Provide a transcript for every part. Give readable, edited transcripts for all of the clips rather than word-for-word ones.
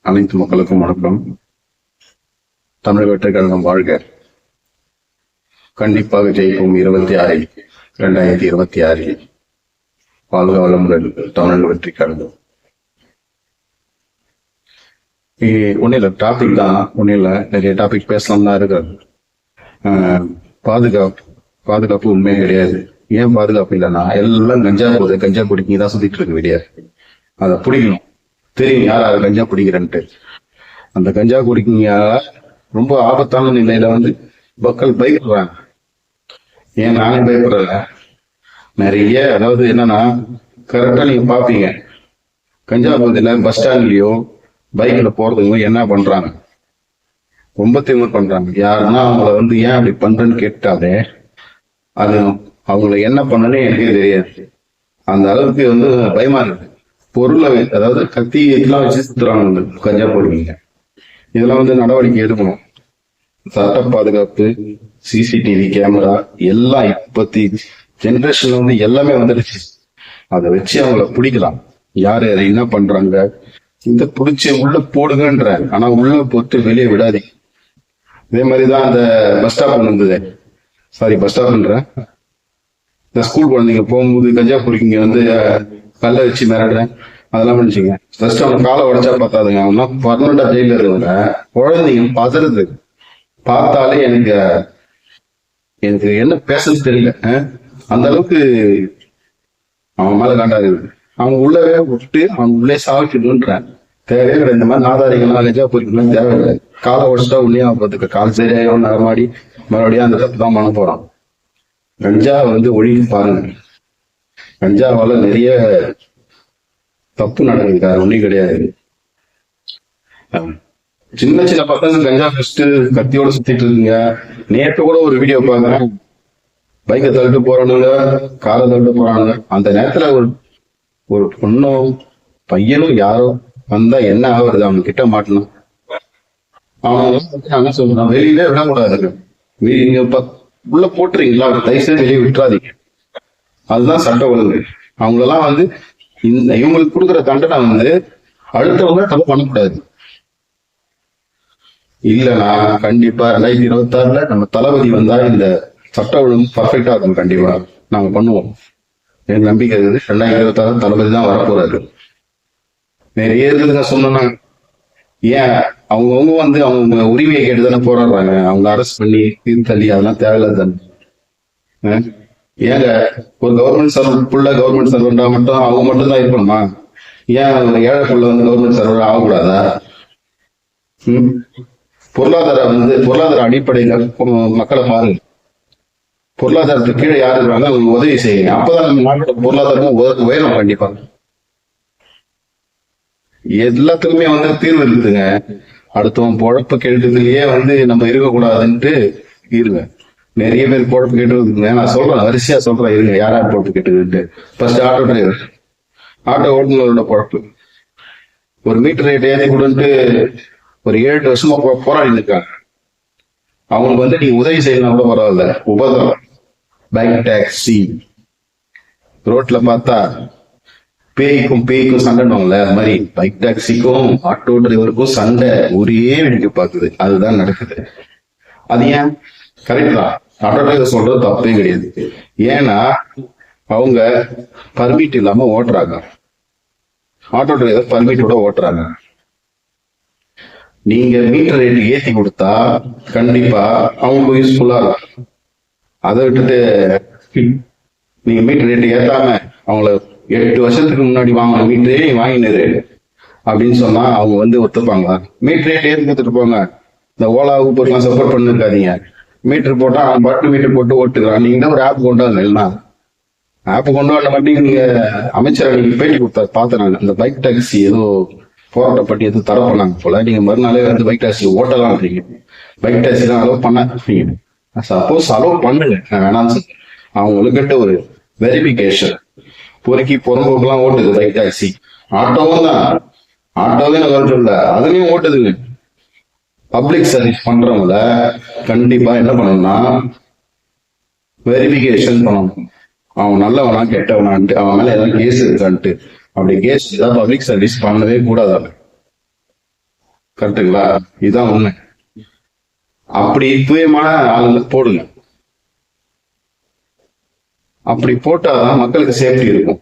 அனைத்து மக்களுக்கும் வணக்கம். தமிழக வெற்றிக் கழகம் வாழ்க. கண்டிப்பாக ஜெயிக்கும் 26/2026. வாழ்க வளமுடன் தமிழக வெற்றிக் கழகம். ஒன்னும் இல்லை, டாபிக் தான் ஒன்னும் இல்லை, நிறைய டாபிக் பேசலாம் தான் இருக்காது. பாதுகாப்பு உண்மையே கிடையாது. ஏன் பாதுகாப்பு இல்லைன்னா எல்லாம் கஞ்சா குடிக்கி தான் சுத்திட்டு இருக்கு வெளியே. அதை பிடிக்கணும், தெரியும் யார் அதை கஞ்சா குடிக்கிறன்ட்டு. அந்த கஞ்சா குடிக்கிங்களால ரொம்ப ஆபத்தான நிலையில மக்கள் பயப்படுறாங்க. ஏன் நானே பயப்படுறல நிறைய. அதாவது என்னன்னா, கரெக்டா நீங்க பாப்பீங்க, கஞ்சா பகுதியில பஸ் ஸ்டாண்ட்லயோ பைக்ல போறதுங்க என்ன பண்றாங்க, ரொம்ப திமிர் பண்றாங்க. யாருன்னா அவங்கள ஏன் அப்படி பண்றேன்னு கேட்டாலே அது அவங்களை என்ன பண்ணனே எனக்கே தெரியாது. அந்த அளவுக்கு பயமா இருக்கு. பொருளை, அதாவது கத்தி இதெல்லாம் வச்சு சுத்துறாங்க கஞ்சா போடுவீங்க. இதெல்லாம் நடவடிக்கை எடுக்கணும். சட்ட பாதுகாப்பு, சிசிடிவி கேமரா எல்லாம் இப்பத்தி ஜெனரேஷன்ல எல்லாமே வந்துடுச்சு. அதை வச்சு அவங்கள பிடிக்கலாம். யாரு அதை என்ன பண்றாங்க, இந்த பிடிச்சி உள்ள போடுங்கன்ற, ஆனா உள்ள போட்டு வெளியே விடாதீங்க. இதே மாதிரிதான் அந்த பஸ் ஸ்டாப் இருந்தது. சாரி, பஸ் ஸ்டாப்ன்ற இந்த ஸ்கூல் குழந்தைங்க போகும்போது கஞ்சா குடிக்கிங்க கல்ல வச்சு மிரடுறேன் அதெல்லாம் பண்ணிச்சுங்க. ஃபர்ஸ்ட் அவன் காலை உடைச்சா பார்த்தாதுங்க, அவன் பர்மனண்டா ஜெயில இருந்த குழந்தைங்க பதறது பார்த்தாலே எனக்கு என்ன பேசுறது தெரியல. அந்த அளவுக்கு அவன் மேல காண்டாது. அவன் உள்ளவே விட்டு அவன் உள்ளே சாவிட்டுன்றான். தேவையே கிடையாது. இந்த மாதிரி நாதாரிகள்லாம் கஞ்சா பொறிக்கலாம் தேவையில்லை. காலை உடைச்சிட்டா உள்ளே பார்த்துக்க, கால் சரியாயும் நடமாடி மறுபடியும் அந்த தப்பு தான் பண்ண போறான். கஞ்சா ஒழின்னு பாருங்க. கஞ்சாவால நிறைய தப்பு நடக்குது, ஒன்றும் கிடையாது. சின்ன சின்ன பசங்க கஞ்சா ஃபர்ஸ்ட் கத்தியோட சுத்திட்டு இருக்குங்க. நேற்று கூட ஒரு வீடியோ பாக்குறேன், பைக்கை தள்ளிட்டு போறானுங்க, காரை தள்ளிட்டு போறானுங்க. அந்த நேரத்துல ஒரு பொண்ணும் பையனும் யாரோ வந்தா என்ன ஆகுறது, அவன் கிட்ட மாட்டணும். அவன் சொல்றான் வெளியிலே விடக்கூடாது, நீங்க உள்ள போட்டுறீங்களா, தயவுசெய்து வெளியே விட்டுறாதீங்க. அதுதான் சட்ட ஒழுங்கு. அவங்களெல்லாம் இவங்களுக்கு கொடுக்குற தண்டனை அடுத்தவங்க தப்பு பண்ணக்கூடாது. இல்லைன்னா கண்டிப்பா 2026 நம்ம தளபதி வந்தா இந்த சட்ட ஒழுங்கு பர்ஃபெக்டா இருக்கும். கண்டிப்பா நாங்க பண்ணுவோம். எனக்கு நம்பிக்கை இருக்குது. 2026 தளபதி தான் வரப்போறாரு. நிறைய இருக்குதுங்க சொன்னா. ஏன் அவங்கவுங்க அவங்க உரிமையை கேட்டு தானே போராடுறாங்க. அவங்க அரெஸ்ட் பண்ணி தள்ளி அதெல்லாம் தேவையில்லை தானே. ஏங்க ஒரு கவர்மெண்ட் சர்வெண்ட் புள்ள கவர்மெண்ட் சர்வெண்டா மட்டும் அவங்க மட்டும் தான் இருக்கணுமா? ஏன் ஏழை புள்ள கவர்மெண்ட் சர்வெண்ட் ஆகக்கூடாதா? பொருளாதார அடிப்படையில மக்களை பாருங்க. பொருளாதாரத்துக்கு கீழே யாரு இருக்காங்க அவங்க உதவி செய்யுங்க. அப்பதான் நம்ம நாட்டோட பொருளாதாரமும் உயரும். கண்டிப்பா எல்லாத்துக்குமே தீர்வு இருக்குதுங்க. அடுத்தவன் பொழப்பு கேட்டதுலயே நம்ம இருக்கக்கூடாதுன்ட்டு இருங்க. நிறைய பேர் பொழப்பு கேட்டு நான் சொல்றேன், வரிசையா சொல்றேன், இருங்க யார் யார் பொழப்பு கேட்டுக்கிட்டு. ஃபர்ஸ்ட் ஆட்டோ டிரைவர், ஆட்டோ ஓட்டுநரோட பொழப்பு. ஒரு மீட்டர் ரேட் ஏற்றி கொடுன்ட்டு ஒரு 7 வருஷமா போராடி இருக்காங்க. அவங்களுக்கு நீங்க உதவி செய்யலாம் கூட பரவாயில்ல, உபதரம். பைக் டாக்ஸி ரோட்ல பார்த்தா பேய்க்கும் சண்டைல அது மாதிரி பைக் டாக்ஸிக்கும் ஆட்டோ டிரைவருக்கும் சண்டை ஒரே வேடிக்கை பார்க்குது. அதுதான் நடக்குது. அது ஏன்? கரெக்ட் தான், ஆட்டோ டிரைவர் சொல்றது தப்பே கிடையாது. ஏன்னா அவங்க பர்மிட் இல்லாம ஓட்டுறாங்க. ஆட்டோ டிரைவர் பர்மிட்டோட ஓட்டுறாங்க. நீங்க மீட்டர் ரேட் ஏத்தி கொடுத்தா கண்டிப்பா அவங்களுக்கு யூஸ்ஃபுல்லா இருக்கும். அதை விட்டுட்டு நீங்க மீட்டர் ரேட் ஏத்தாம அவங்கள 8 வருஷத்துக்கு முன்னாடி வாங்கின மீட்டரே நீ வாங்கினது அப்படின்னு சொன்னா அவங்க ஒத்துப்பாங்களா? மீட்டர் ரேட் ஏற்றி கொடுத்துட்டு போங்க. இந்த ஓலா ஊபர்லாம் சப்போர்ட் பண்ணிருக்காதீங்க. மீட்டர் போட்டா அவன் பாட்டு மீட்டர் போட்டு ஓட்டுக்கிறான். நீங்க ஒரு ஆப் கொண்டு வரல, ஆப் கொண்டு வர மட்டும் நீங்க அமைச்சர் நீங்க பேட்டி கொடுத்தாரு பாத்துறாங்க. இந்த பைக் டாக்ஸி ஏதோ போராட்டப்பட்டு எதுவும் தர பண்ணாங்க போல. நீங்க மறுநாளே பைக் டாக்ஸி ஓட்டலாம் இருக்கீங்க. பைக் டாக்ஸி தான் அலோவ் பண்ணாங்க. சப்போஸ் அலோவ் பண்ணுங்க, நான் வேணாம்னு சொல்றேன். அவங்களுக்கிட்ட ஒரு வெரிபிகேஷன். பொறுக்கி பொறம்போக்கெல்லாம் ஓட்டுது பைக் டாக்ஸி. ஆட்டோவும் தான், ஆட்டோவே நான் சொல்ல, அதுலயும் ஓட்டுதுங்க. பப்ளிக் சர்வீஸ் பண்றவங்கள கண்டிப்பா என்ன பண்ணணும்னா வெரிபிகேஷன் பண்ணணும். அவன் நல்லவனா கெட்டவனான்ட்டு, அவன் மேல ஏதாவது கேஸ் இருக்கான்ட்டு. அப்படி கேஸ் ஏதாவது பப்ளிக் சர்வீஸ் பண்ணவே கூடாது. கரெக்டுங்களா? இதுதான் உண்மை. அப்படி தூயமான ஆளுங்க போடுங்க. அப்படி போட்டாதான் மக்களுக்கு சேஃப்டி இருக்கும்.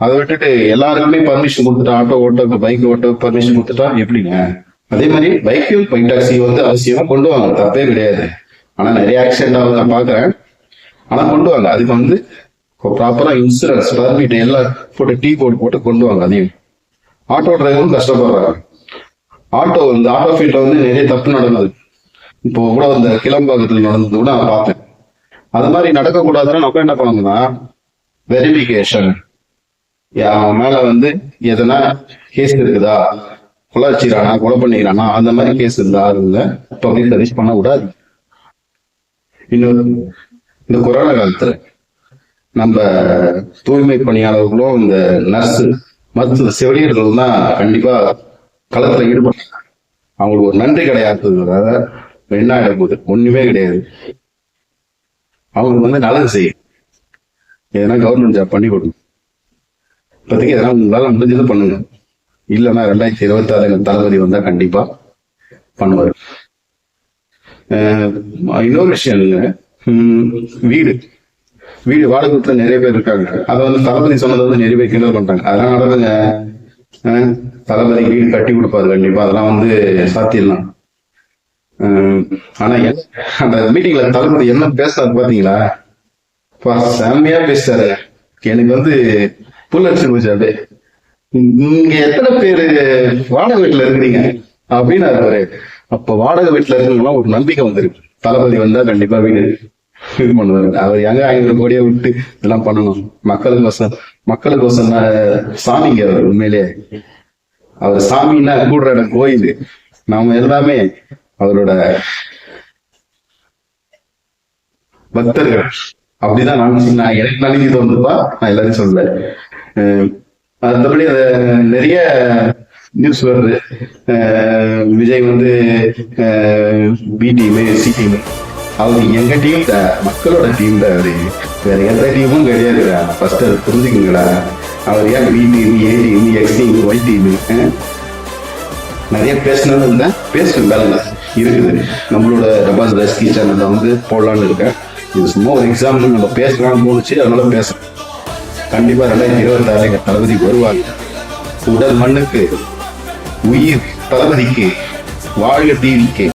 அதை விட்டுட்டு எல்லாருக்குமே பர்மிஷன் கொடுத்துட்டா, ஆட்டோ ஓட்ட பைக் ஓட்ட பர்மிஷன் கொடுத்துட்டா எப்படிங்க? அதே மாதிரி பைக் டாக்ஸி வந்து அவசியமா கொண்டு வாங்க, தப்பே கிடையாது. ஆனா நிறைய ஆக்சிடென்ட் ஆகுது நான் பாக்குறேன். ஆனா கொண்டு வாங்க. அதுக்கு வந்து ப்ராப்பரா இன்சூரன்ஸ் பர்மிட் எல்லாம் போட்டு டீ போட்டு கொண்டு வாங்க. அதையும் ஆட்டோ டிரைவரும் கஷ்டப்படுறாங்க. ஆட்டோ ஃபீல்ட்ல வந்து நிறைய தப்பு நடந்தது. இப்போ கூட அந்த கிளம்பாக்கத்தில் நடந்தது கூட நான் பார்த்தேன். அது மாதிரி நடக்கக்கூடாதுன்னா நம்ம என்ன பண்ணணும்னா, வெரிஃபிகேஷன் அவன் மேல வந்து எதனா கேஸ் இருக்குதா, கொலை பண்ணிக்கிறானா, அந்த மாதிரி கேஸ் இருந்தா அதுல பப்ளிக் சர்வீஸ் பண்ண கூடாது. இன்னொரு, இந்த கொரோனா காலத்துல நம்ம தூய்மை பணியாளர்களும் இந்த நர்ஸ் மருத்துவ செவிலியர்களும் தான் கண்டிப்பா களத்துல ஈடுபட்டாங்க. அவங்களுக்கு ஒரு நன்றி கிடையாதுன்றதால என்ன ஆயிட போகுது? ஒண்ணுமே கிடையாது. அவங்களுக்கு வந்து நல்லது செய்யும். எதனா கவர்மெண்ட் ஜாப் பண்ணி கொடுங்க. இப்போதைக்கு எதனா உங்களால முடிஞ்சது பண்ணுங்க. இல்லைன்னா 2026 தளபதி வந்தா கண்டிப்பா பண்ணுவாரு. இன்னொரு விஷயம் இல்லைங்க, வீடு வாடகை கொடுத்த நிறைய பேர் இருக்காங்க. அதை வந்து தளபதி சொன்னதை வந்து நிறைய பேர் கிண்டல் பண்றாங்க. அதெல்லாம் நடக்குங்க. தளபதி வீடு கட்டி கொடுப்பாரு கண்டிப்பா, அதெல்லாம் வந்து சாத்தியம்லாம். ஆனா அந்த மீட்டிங்ல தளபதி என்ன பேசுறாரு பாத்தீங்களா? செம்மையா பேசுறாரு. எனக்கு வந்து புல்லரிச்சு போச்சு. அப்படியே நீங்க எத்தனை பேரு வாடகை வீட்டுல இருக்கிறீங்க அப்படின்னு இருப்பாரு. அப்ப வாடகை வீட்டுல இருக்கவங்க ஒரு நம்பிக்கை வந்துருக்கு, தளபதி வந்தா கண்டிப்பா வீடு இது பண்ணுவாரு. அவர் எங்க 500 கோடியை விட்டு இதெல்லாம் பண்ணணும்? மக்களுக்கோசம் சாமிங்க அவர். உண்மையிலே அவர் சாமின்னா கூடுற இடம் கோயில். நாம எல்லாமே அவரோட பக்தர்கள். அப்படிதான் நான் எனக்கு நினைஞ்சு தோணுதுப்பா. நான் எல்லாரையும் சொல்ல. மற்றபடி நிறைய நியூஸ் வருது. விஜய் வந்து பி டீமு சி டீமு. அவரு எங்க டீம் மக்களோட டீம் தான். அவரு வேற எந்த டீமும் கிடையாதுடா. ஃபர்ஸ்ட் அதை புரிஞ்சுக்குங்கடா. அவர் ஏன் B team, A team, X team, Y team நிறைய பேசினது இருந்தா பேசும் வேலை இருக்குது. நம்மளோட ரபாஸ் ரஸ்கி சேனல்ல வந்து போடலான்னு இருக்கேன். இது சும்மா ஒரு எக்ஸாம்பிள், நம்ம பேசலாம்னு தோணுச்சு, அதனால பேசுறேன். கண்டிப்பா 2026 தளபதி வருவாங்க. உடல் மண்ணுக்கு, உயிர் தளபதிக்கு, வாழ்க டிவிக்கு.